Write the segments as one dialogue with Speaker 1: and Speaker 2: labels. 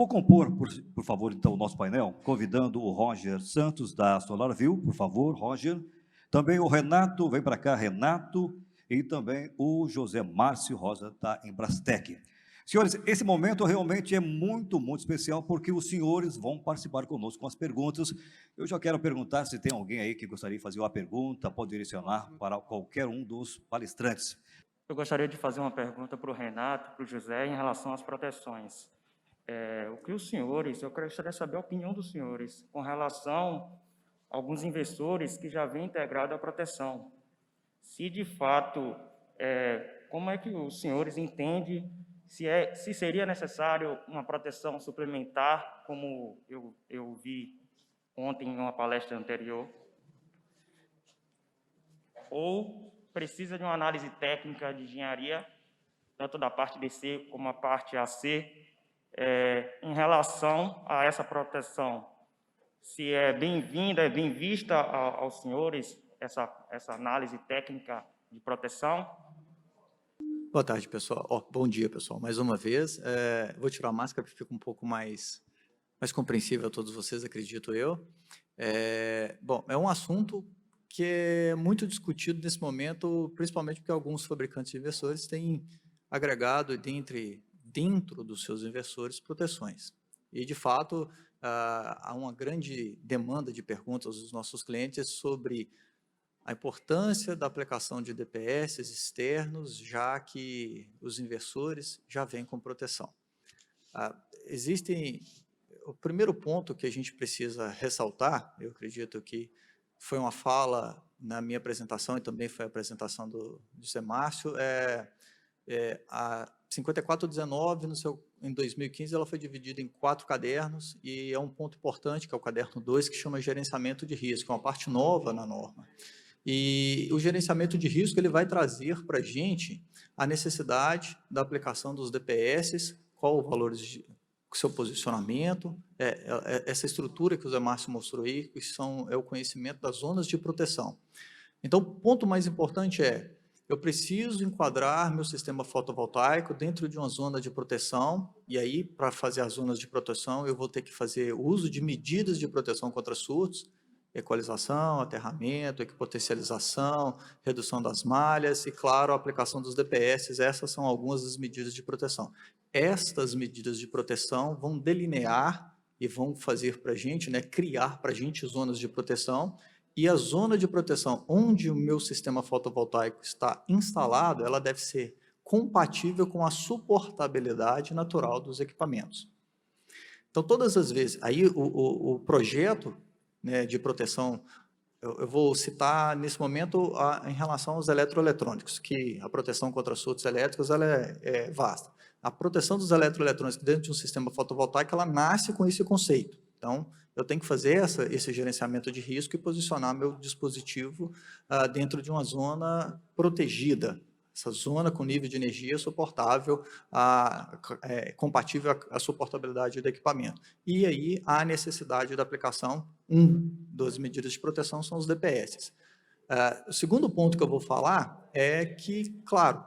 Speaker 1: vou compor, por favor, então, o nosso painel, convidando o Roger Santos, da SolarView, por favor, Roger. Também o Renato, vem para cá, Renato, e também o José Márcio Rosa, da Embrastec. Senhores, esse momento realmente é muito, muito especial, porque os senhores vão participar conosco com as perguntas. Eu já quero perguntar se tem alguém aí que gostaria de fazer uma pergunta, pode direcionar para qualquer um dos palestrantes.
Speaker 2: Eu gostaria de fazer uma pergunta para o Renato, para o José, em relação às proteções. O que os senhores, eu gostaria de saber a opinião dos senhores com relação a alguns investidores que já vêm integrado à proteção. Se, de fato, como é que os senhores entendem se seria necessário uma proteção suplementar, como eu vi ontem em uma palestra anterior, ou precisa de uma análise técnica de engenharia, tanto da parte DC como a parte AC, em relação a essa proteção, se é bem-vinda, é bem vista aos senhores essa análise técnica de proteção?
Speaker 3: Boa tarde, pessoal. Bom dia, pessoal. Mais uma vez, vou tirar a máscara para que fique um pouco mais compreensível a todos vocês, acredito eu. Bom, é um assunto que é muito discutido nesse momento, principalmente porque alguns fabricantes de inversores têm agregado dentro dos seus inversores proteções. E, de fato, há uma grande demanda de perguntas dos nossos clientes sobre a importância da aplicação de DPS externos, já que os inversores já vêm com proteção. O primeiro ponto que a gente precisa ressaltar, eu acredito que foi uma fala na minha apresentação e também foi a apresentação do José Márcio, a 5419, em 2015, ela foi dividida em 4 cadernos, e é um ponto importante, que é o caderno 2, que chama gerenciamento de risco, é uma parte nova na norma. E o gerenciamento de risco ele vai trazer para a gente a necessidade da aplicação dos DPS, qual o valor de seu posicionamento, essa estrutura que o Zé Márcio mostrou aí, que é o conhecimento das zonas de proteção. Então, o ponto mais importante eu preciso enquadrar meu sistema fotovoltaico dentro de uma zona de proteção, e aí, para fazer as zonas de proteção, eu vou ter que fazer uso de medidas de proteção contra surtos, equalização, aterramento, equipotencialização, redução das malhas e, claro, a aplicação dos DPS. Essas são algumas das medidas de proteção. Estas medidas de proteção vão delinear e vão fazer para a gente, criar para a gente zonas de proteção, e a zona de proteção onde o meu sistema fotovoltaico está instalado, ela deve ser compatível com a suportabilidade natural dos equipamentos. Então, todas as vezes, aí o projeto de proteção, eu vou citar nesse momento em relação aos eletroeletrônicos, que a proteção contra surtos elétricos ela é vasta. A proteção dos eletroeletrônicos dentro de um sistema fotovoltaico, ela nasce com esse conceito. Então, eu tenho que fazer esse gerenciamento de risco e posicionar meu dispositivo dentro de uma zona protegida, essa zona com nível de energia suportável, compatível à suportabilidade do equipamento. E aí há a necessidade da aplicação, das medidas de proteção são os DPS. O segundo ponto que eu vou falar é que, claro,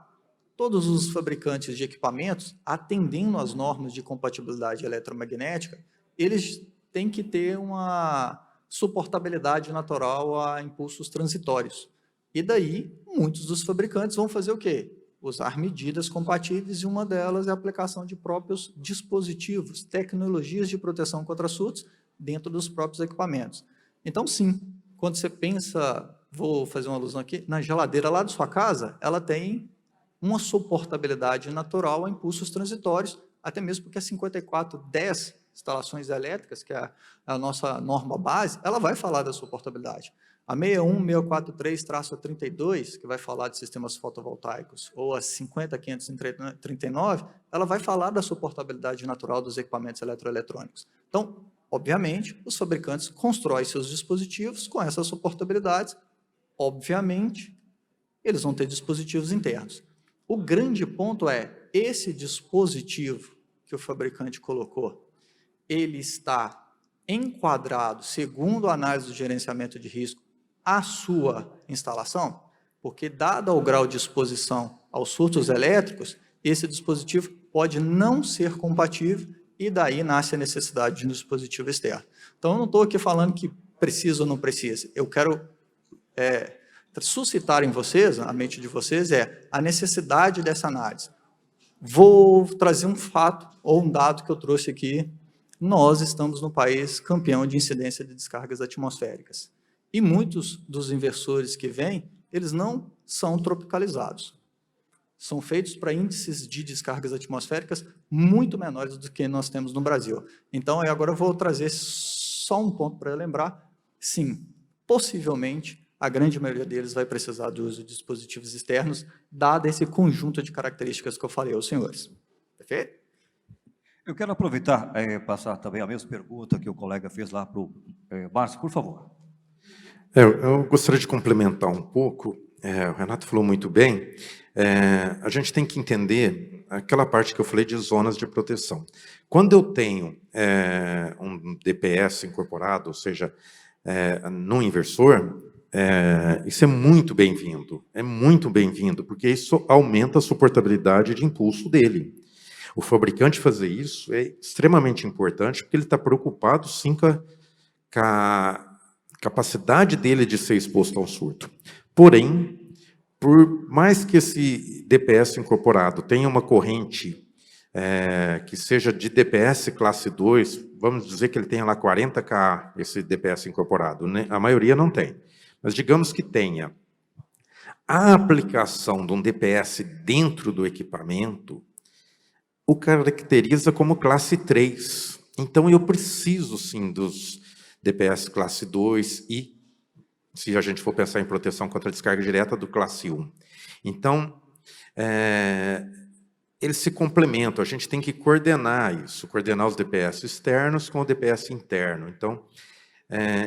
Speaker 3: todos os fabricantes de equipamentos, atendendo às normas de compatibilidade eletromagnética, eles têm que ter uma suportabilidade natural a impulsos transitórios. E daí, muitos dos fabricantes vão fazer o quê? Usar medidas compatíveis, e uma delas é a aplicação de próprios dispositivos, tecnologias de proteção contra surtos dentro dos próprios equipamentos. Então, sim, quando você pensa, vou fazer uma alusão aqui, na geladeira lá da sua casa, ela tem uma suportabilidade natural a impulsos transitórios, até mesmo porque a 5410, instalações elétricas, que é a nossa norma base, ela vai falar da suportabilidade. A 61643-32, que vai falar de sistemas fotovoltaicos, ou a 50539, ela vai falar da suportabilidade natural dos equipamentos eletroeletrônicos. Então, obviamente, os fabricantes constroem seus dispositivos com essas suportabilidades. Obviamente, eles vão ter dispositivos internos. O grande ponto esse dispositivo que o fabricante colocou, ele está enquadrado, segundo a análise do gerenciamento de risco, a sua instalação, porque, dado o grau de exposição aos surtos elétricos, esse dispositivo pode não ser compatível e daí nasce a necessidade de um dispositivo externo. Então, eu não estou aqui falando que precisa ou não precisa. Eu quero suscitar em vocês, a mente de vocês, a necessidade dessa análise. Vou trazer um fato ou um dado que eu trouxe aqui. Nós estamos no país campeão de incidência de descargas atmosféricas. E muitos dos inversores que vêm, eles não são tropicalizados. São feitos para índices de descargas atmosféricas muito menores do que nós temos no Brasil. Então, agora eu vou trazer só um ponto para lembrar. Sim, possivelmente, a grande maioria deles vai precisar do uso de dispositivos externos, dado esse conjunto de características que eu falei aos senhores. Perfeito?
Speaker 1: Eu quero aproveitar e passar também a mesma pergunta que o colega fez lá para o Márcio, por favor.
Speaker 4: Eu gostaria de complementar um pouco. O Renato falou muito bem. A gente tem que entender aquela parte que eu falei de zonas de proteção. Quando eu tenho um DPS incorporado, ou seja, no inversor, isso é muito bem-vindo, porque isso aumenta a suportabilidade de impulso dele. O fabricante fazer isso é extremamente importante, porque ele está preocupado, sim, com a capacidade dele de ser exposto a um surto. Porém, por mais que esse DPS incorporado tenha uma corrente que seja de DPS classe 2, vamos dizer que ele tenha lá 40 kA, esse DPS incorporado, né? A maioria não tem. Mas digamos que tenha. A aplicação de um DPS dentro do equipamento o caracteriza como classe 3. Então, eu preciso, sim, dos DPS classe 2 e, se a gente for pensar em proteção contra descarga direta, do classe 1. Então, eles se complementam, a gente tem que coordenar isso, coordenar os DPS externos com o DPS interno. Então,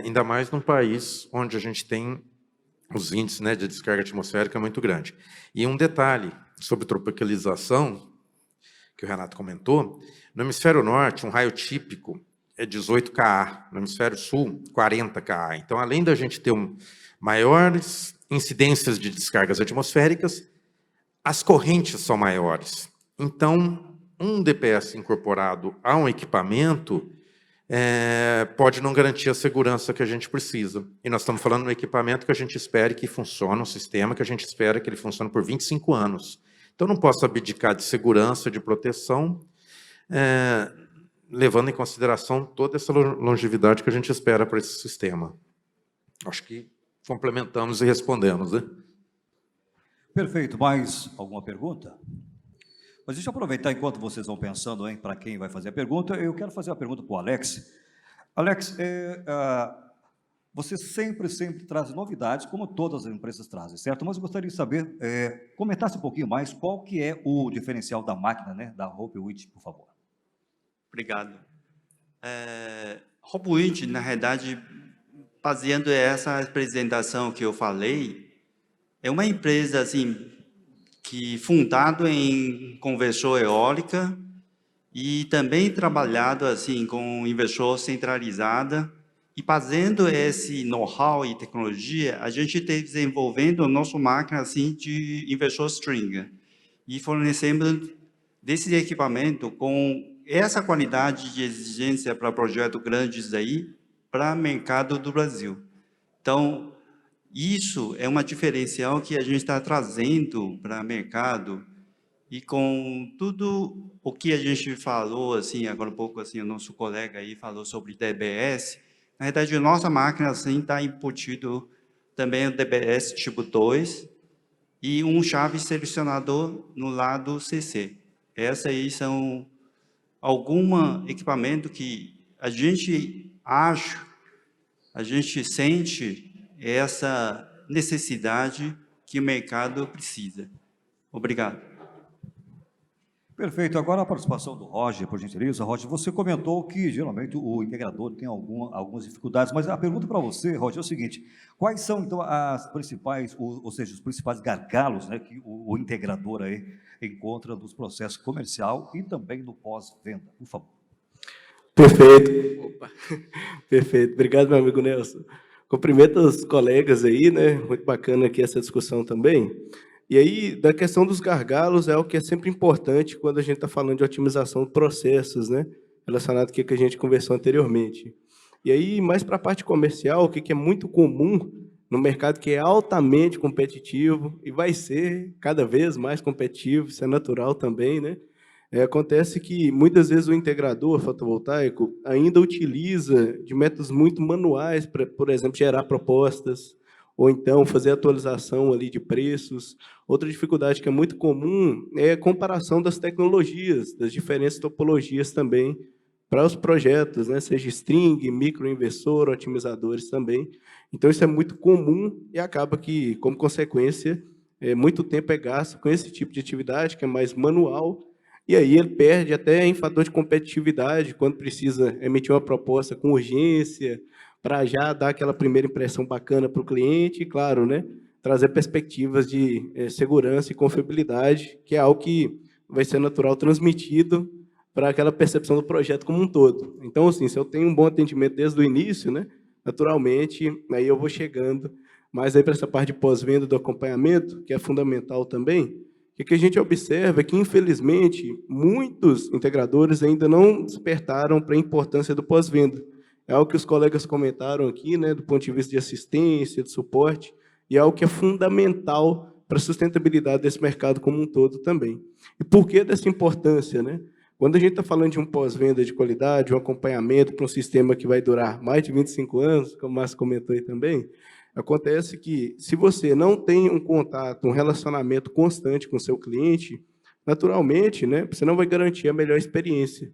Speaker 4: ainda mais num país onde a gente tem os índices, né, de descarga atmosférica muito grande. E um detalhe sobre tropicalização, que o Renato comentou, no hemisfério norte, um raio típico é 18 kA, no hemisfério sul, 40 kA. Então, além da gente ter maiores incidências de descargas atmosféricas, as correntes são maiores. Então, um DPS incorporado a um equipamento pode não garantir a segurança que a gente precisa. E nós estamos falando de um equipamento que a gente espera que funcione, um sistema que a gente espera que ele funcione por 25 anos. Então, não posso abdicar de segurança, de proteção, levando em consideração toda essa longevidade que a gente espera para esse sistema. Acho que complementamos e respondemos, né?
Speaker 1: Perfeito. Mais alguma pergunta? Mas deixa eu aproveitar, enquanto vocês vão pensando para quem vai fazer a pergunta, eu quero fazer uma pergunta para o Alex. Alex, você sempre traz novidades, como todas as empresas trazem, certo? Mas eu gostaria de saber, comentasse um pouquinho mais, qual que é o diferencial da máquina, né, da Hopewit, por favor.
Speaker 5: Obrigado. Hopewit, na realidade, baseando essa apresentação que eu falei, é uma empresa assim, que fundado em conversor eólica e também trabalhado assim, com inversor centralizada. E fazendo esse know-how e tecnologia, a gente está desenvolvendo a nossa máquina assim, de inversor string. E fornecendo desse equipamento com essa qualidade de exigência para projetos grandes aí, para o mercado do Brasil. Então, isso é uma diferencial que a gente está trazendo para o mercado. E com tudo o que a gente falou, assim, agora um pouco, assim, o nosso colega aí falou sobre DBS, na verdade, a nossa máquina assim, está embutido também o DBS tipo 2 e um chave selecionador no lado CC. Essas aí são algum equipamento que a gente acha, a gente sente essa necessidade que o mercado precisa. Obrigado.
Speaker 1: Perfeito. Agora a participação do Roger, por gentileza. Roger, você comentou que geralmente o integrador tem algumas dificuldades, mas a pergunta para você, Roger, é o seguinte: quais são então as principais, ou seja, os principais gargalos, né, que o integrador aí encontra nos processos comercial e também no pós-venda? Por favor.
Speaker 6: Perfeito. Opa. Perfeito. Obrigado, meu amigo Nelson. Cumprimento os colegas aí, né? Muito bacana aqui essa discussão também. E aí, da questão dos gargalos, é o que é sempre importante quando a gente está falando de otimização de processos, né? relacionado com o que a gente conversou anteriormente. E aí, mais para a parte comercial, o que é muito comum no mercado que é altamente competitivo e vai ser cada vez mais competitivo, isso é natural também, né? Acontece que muitas vezes o integrador fotovoltaico ainda utiliza de métodos muito manuais para, por exemplo, gerar propostas, ou então fazer atualização ali de preços. Outra dificuldade que é muito comum é a comparação das tecnologias, das diferentes topologias também para os projetos, né? Seja string, microinversor, otimizadores também. Então, isso é muito comum e acaba que, como consequência, muito tempo é gasto com esse tipo de atividade, que é mais manual, e aí ele perde até em fator de competitividade, quando precisa emitir uma proposta com urgência, para já dar aquela primeira impressão bacana para o cliente, e, claro, né, trazer perspectivas de segurança e confiabilidade, que é algo que vai ser natural transmitido para aquela percepção do projeto como um todo. Então, assim, se eu tenho um bom atendimento desde o início, né, naturalmente, aí eu vou chegando mais aí para essa parte de pós-venda do acompanhamento, que é fundamental também. O que a gente observa é que, infelizmente, muitos integradores ainda não despertaram para a importância do pós-venda. É algo que os colegas comentaram aqui, né, do ponto de vista de assistência, de suporte, e é algo que é fundamental para a sustentabilidade desse mercado como um todo também. E por que dessa importância, né? Quando a gente está falando de um pós-venda de qualidade, um acompanhamento para um sistema que vai durar mais de 25 anos, como o Márcio comentou aí também, acontece que, se você não tem um contato, um relacionamento constante com o seu cliente, naturalmente, né, você não vai garantir a melhor experiência.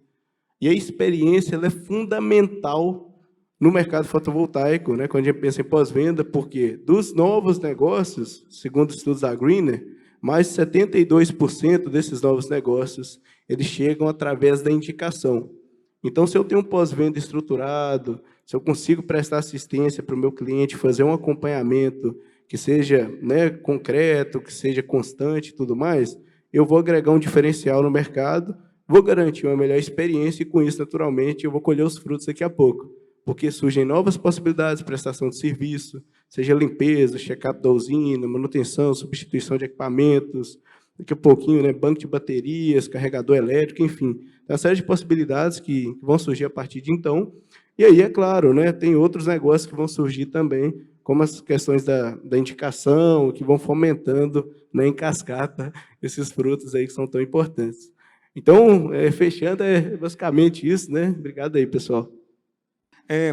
Speaker 6: E a experiência ela é fundamental no mercado fotovoltaico, né, quando a gente pensa em pós-venda, porque dos novos negócios, segundo estudos da Greener, mais de 72% desses novos negócios eles chegam através da indicação. Então, se eu tenho um pós-venda estruturado, se eu consigo prestar assistência para o meu cliente, fazer um acompanhamento que seja, né, concreto, que seja constante e tudo mais, eu vou agregar um diferencial no mercado, vou garantir uma melhor experiência e, com isso, naturalmente, eu vou colher os frutos daqui a pouco, porque surgem novas possibilidades de prestação de serviço, seja limpeza, check-up da usina, manutenção, substituição de equipamentos, daqui a pouquinho, né, banco de baterias, carregador elétrico, enfim, uma série de possibilidades que vão surgir a partir de então. E aí, é claro, né, tem outros negócios que vão surgir também, como as questões da indicação, que vão fomentando, né, em cascata esses frutos aí que são tão importantes. Então, fechando, é basicamente isso, né? Obrigado aí, pessoal.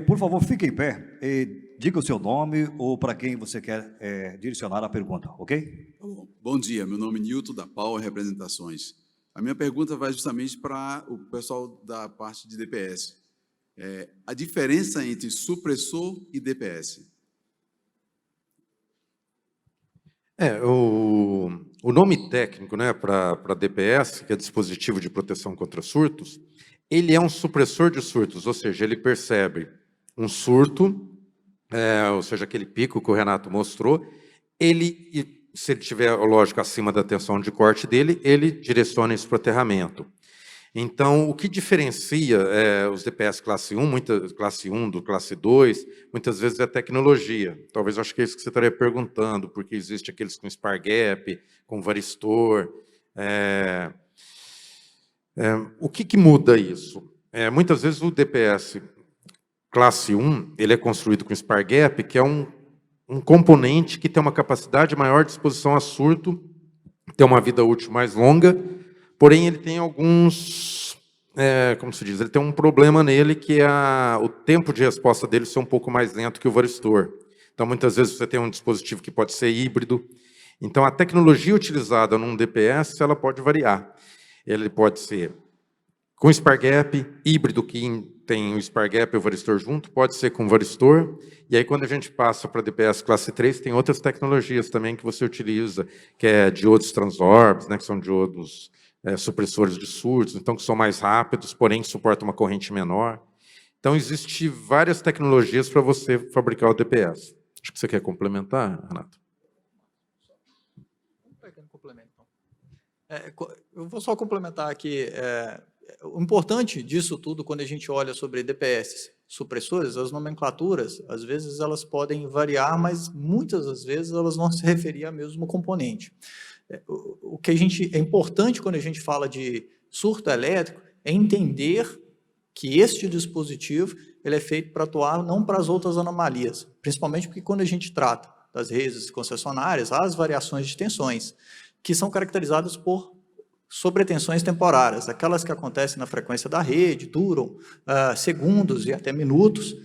Speaker 1: Por favor, fique em pé e diga o seu nome ou para quem você quer direcionar a pergunta, ok?
Speaker 7: Bom dia, meu nome é Nilton da Power Representações. A minha pergunta vai justamente para o pessoal da parte de DPS. A diferença entre supressor e DPS?
Speaker 4: O nome técnico, né, para DPS, que é dispositivo de proteção contra surtos, ele é um supressor de surtos, ou seja, ele percebe um surto, ou seja, aquele pico que o Renato mostrou, se ele estiver, lógico, acima da tensão de corte dele, ele direciona isso para o aterramento. Então, o que diferencia os DPS classe 1, classe 1 do classe 2, muitas vezes é a tecnologia. Talvez eu acho que é isso que você estaria perguntando, porque existe aqueles com spar gap, com varistor. O que muda isso? Muitas vezes o DPS classe 1 ele é construído com spar gap, que é um componente que tem uma capacidade maior de exposição a surto, tem uma vida útil mais longa, porém ele tem alguns, como se diz, ele tem um problema nele que é o tempo de resposta dele ser um pouco mais lento que o varistor. Então, muitas vezes você tem um dispositivo que pode ser híbrido. Então, a tecnologia utilizada num DPS ela pode variar. Ele pode ser com spar gap, híbrido, que tem o spar gap e o varistor junto, pode ser com varistor. E aí, quando a gente passa para DPS classe 3, tem outras tecnologias também que você utiliza, que é diodos transorbs, né, que são diodos supressores de surtos, então que são mais rápidos, porém suportam uma corrente menor. Então, existem várias tecnologias para você fabricar o DPS. Acho que você quer complementar, Renato?
Speaker 3: Um pequeno complemento. Eu vou só complementar aqui. O importante disso tudo, quando a gente olha sobre DPS supressores, as nomenclaturas, às vezes elas podem variar, mas muitas das vezes elas vão se referir ao mesmo componente. O que é importante quando a gente fala de surto elétrico é entender que este dispositivo ele é feito para atuar não para as outras anomalias, principalmente porque quando a gente trata das redes concessionárias, há as variações de tensões, que são caracterizadas por sobretensões temporárias, aquelas que acontecem na frequência da rede, duram segundos e até minutos.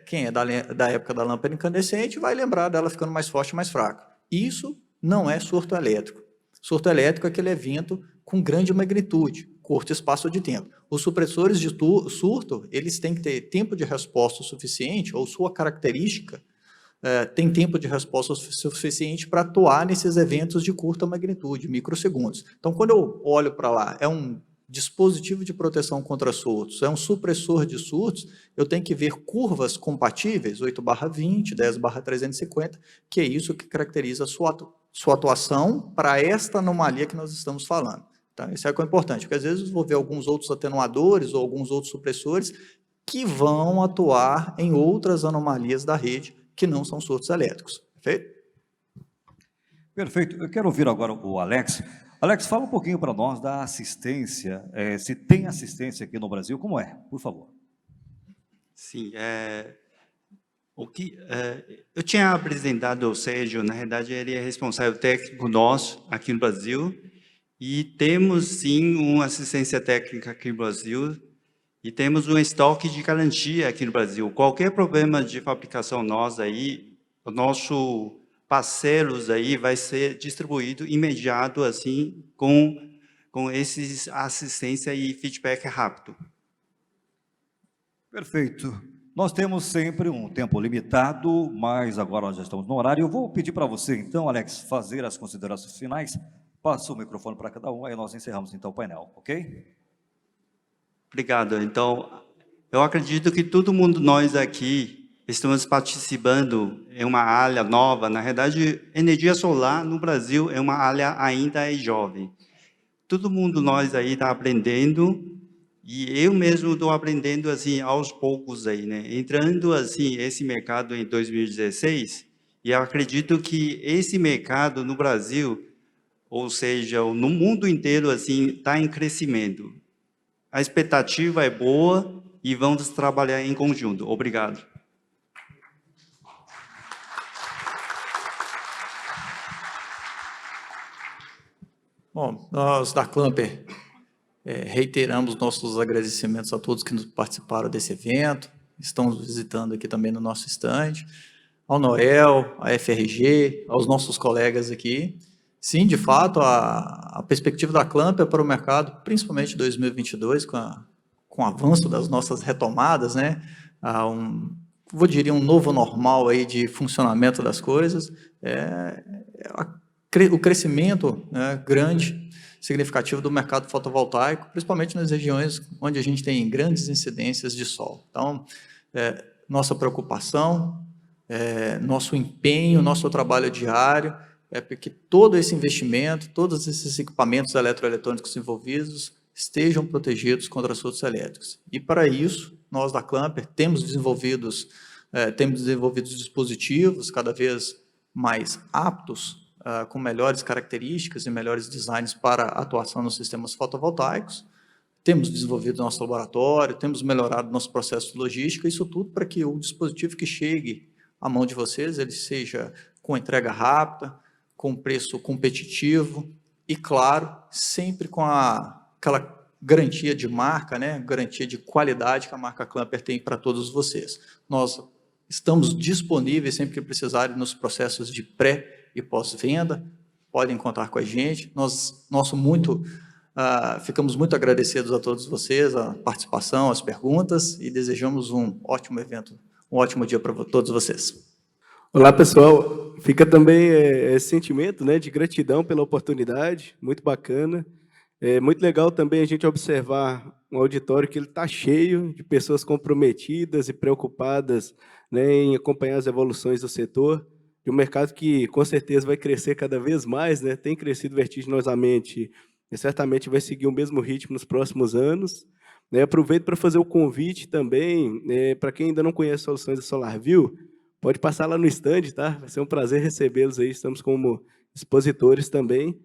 Speaker 3: Quem é da época da lâmpada incandescente vai lembrar dela ficando mais forte e mais fraca. Isso não é surto elétrico. Surto elétrico é aquele evento com grande magnitude, curto espaço de tempo. Os supressores de surto, eles têm que ter tempo de resposta suficiente, ou sua característica tem tempo de resposta suficiente para atuar nesses eventos de curta magnitude, microsegundos. Então, quando eu olho para lá, é um dispositivo de proteção contra surtos, é um supressor de surtos, eu tenho que ver curvas compatíveis, 8/20, 10/350, que é isso que caracteriza a sua atuação para esta anomalia que nós estamos falando. Tá? Isso é o que é importante, porque às vezes eu vou ver alguns outros atenuadores ou alguns outros supressores que vão atuar em outras anomalias da rede que não são surtos elétricos. Perfeito?
Speaker 1: Perfeito. Eu quero ouvir agora o Alex. Alex, fala um pouquinho para nós da assistência, se tem assistência aqui no Brasil, como é? Por favor.
Speaker 5: Sim, eu tinha apresentado o Sérgio, na verdade ele é responsável técnico nosso aqui no Brasil, e temos sim uma assistência técnica aqui no Brasil, e temos um estoque de garantia aqui no Brasil. Qualquer problema de fabricação nossa aí, o nosso parceiros aí vai ser distribuído imediato assim com esses assistência e feedback rápido.
Speaker 1: Perfeito. Nós temos sempre um tempo limitado, mas agora nós já estamos no horário. Eu vou pedir para você, então, Alex, fazer as considerações finais. Passa o microfone para cada um, aí nós encerramos, então, o painel, ok?
Speaker 5: Obrigado. Então, eu acredito que todo mundo, nós aqui, estamos participando em uma área nova. Na verdade, energia solar no Brasil é uma área ainda jovem. Todo mundo, nós aí, está aprendendo. E eu mesmo estou aprendendo assim aos poucos aí, né? Entrando assim esse mercado em 2016, e eu acredito que esse mercado no Brasil, ou seja, no mundo inteiro assim, está em crescimento. A expectativa é boa e vamos trabalhar em conjunto. Obrigado.
Speaker 3: Bom, nós da Clamper reiteramos nossos agradecimentos a todos que participaram desse evento, estão nos visitando aqui também no nosso estande, ao Noel, à FRG, aos nossos colegas aqui. Sim, de fato, a perspectiva da Clamper para o mercado, principalmente em 2022, com o avanço das nossas retomadas, né, diria um novo normal aí de funcionamento das coisas, o crescimento grande, significativo do mercado fotovoltaico, principalmente nas regiões onde a gente tem grandes incidências de sol. Então, nossa preocupação, nosso empenho, nosso trabalho diário é porque todo esse investimento, todos esses equipamentos eletroeletrônicos envolvidos estejam protegidos contra surtos elétricos. E para isso, nós da Clamper temos desenvolvido dispositivos cada vez mais aptos, com melhores características e melhores designs para atuação nos sistemas fotovoltaicos. Temos desenvolvido nosso laboratório, temos melhorado nosso processo de logística, isso tudo para que o dispositivo que chegue à mão de vocês, ele seja com entrega rápida, com preço competitivo e, claro, sempre com aquela garantia de marca, né? Garantia de qualidade que a marca Clamper tem para todos vocês. Nós estamos disponíveis sempre que precisarem nos processos de pré- e pós-venda, podem contar com a gente. Ficamos muito agradecidos a todos vocês, a participação, as perguntas, e desejamos um ótimo evento, um ótimo dia para todos vocês.
Speaker 6: Olá, pessoal. Fica também esse sentimento, né, de gratidão pela oportunidade, muito bacana. É muito legal também a gente observar um auditório que ele está cheio de pessoas comprometidas e preocupadas, né, em acompanhar as evoluções do setor, de um mercado que com certeza vai crescer cada vez mais, né, tem crescido vertiginosamente e certamente vai seguir o mesmo ritmo nos próximos anos. Aproveito para fazer o convite também, para quem ainda não conhece soluções da SolarView, pode passar lá no stand, tá? Vai ser um prazer recebê-los aí, estamos como expositores também.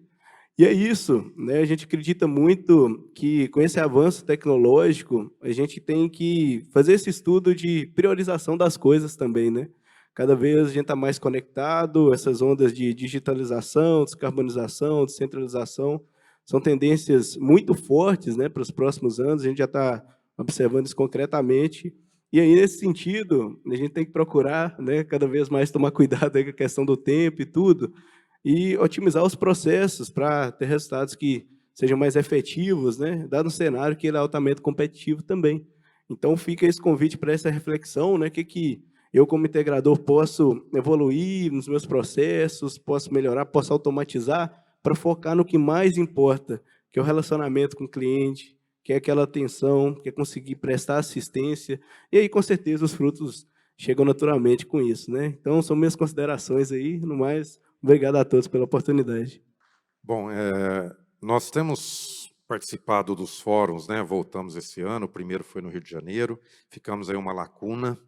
Speaker 6: E é isso, né? A gente acredita muito que, com esse avanço tecnológico, a gente tem que fazer esse estudo de priorização das coisas também, né? Cada vez a gente está mais conectado, essas ondas de digitalização, descarbonização, descentralização, são tendências muito fortes, né, para os próximos anos, a gente já está observando isso concretamente. E aí, nesse sentido, a gente tem que procurar, né, cada vez mais tomar cuidado aí com a questão do tempo e tudo, e otimizar os processos para ter resultados que sejam mais efetivos, né, dado um cenário que ele é altamente competitivo também. Então, fica esse convite para essa reflexão, né, que eu, como integrador, posso evoluir nos meus processos, posso melhorar, posso automatizar, para focar no que mais importa, que é o relacionamento com o cliente, que é aquela atenção, que é conseguir prestar assistência, e aí, com certeza, os frutos chegam naturalmente com isso, né? Então, são minhas considerações aí, no mais, obrigado a todos pela oportunidade.
Speaker 4: Bom, nós temos participado dos fóruns, né? Voltamos esse ano, o primeiro foi no Rio de Janeiro, ficamos aí uma lacuna.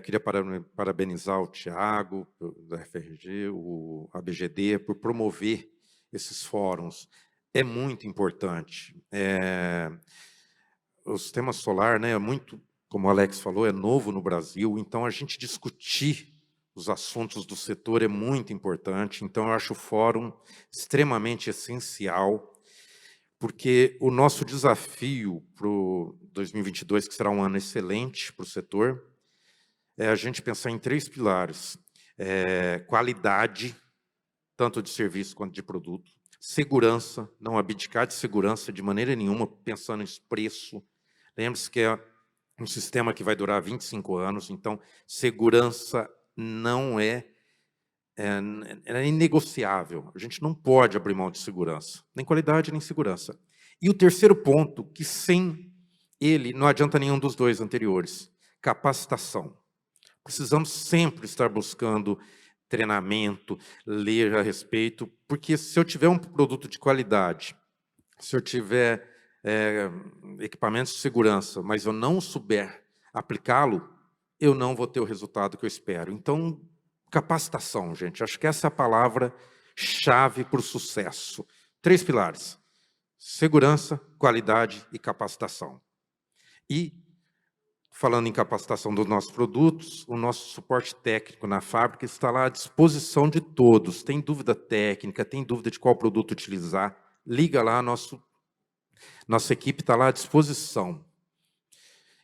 Speaker 4: Queria parabenizar o Tiago, da FRG, o ABGD, por promover esses fóruns. É muito importante. O sistema solar, né, é muito, como o Alex falou, é novo no Brasil, então a gente discutir os assuntos do setor é muito importante. Então, eu acho o fórum extremamente essencial, porque o nosso desafio para o 2022, que será um ano excelente para o setor, é a gente pensar em 3 pilares: qualidade, tanto de serviço quanto de produto; segurança, não abdicar de segurança de maneira nenhuma, pensando em preço. Lembre-se que é um sistema que vai durar 25 anos, então segurança não é inegociável. A gente não pode abrir mão de segurança, nem qualidade, nem segurança. E o terceiro ponto, que sem ele não adianta nenhum dos dois anteriores: capacitação. Precisamos sempre estar buscando treinamento, ler a respeito, porque se eu tiver um produto de qualidade, se eu tiver equipamentos de segurança, mas eu não souber aplicá-lo, eu não vou ter o resultado que eu espero. Então, capacitação, gente, acho que essa é a palavra-chave para o sucesso. 3 pilares: segurança, qualidade e capacitação. E, falando em capacitação dos nossos produtos, o nosso suporte técnico na fábrica está lá à disposição de todos. Tem dúvida técnica, tem dúvida de qual produto utilizar, liga lá, nossa equipe está lá à disposição.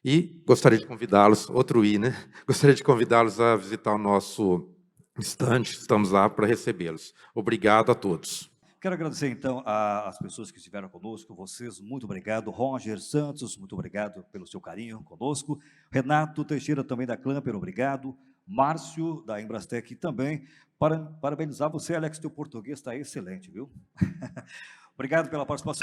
Speaker 4: E gostaria de convidá-los, outro I, né? Gostaria de convidá-los a visitar o nosso estande, estamos lá para recebê-los. Obrigado a todos.
Speaker 1: Quero agradecer, então, às pessoas que estiveram conosco, vocês, muito obrigado. Roger Santos, muito obrigado pelo seu carinho conosco. Renato Teixeira, também da Clamper, obrigado. Márcio, da Embrastec, também. Parabenizar você, Alex, teu português está excelente, viu? Obrigado pela participação.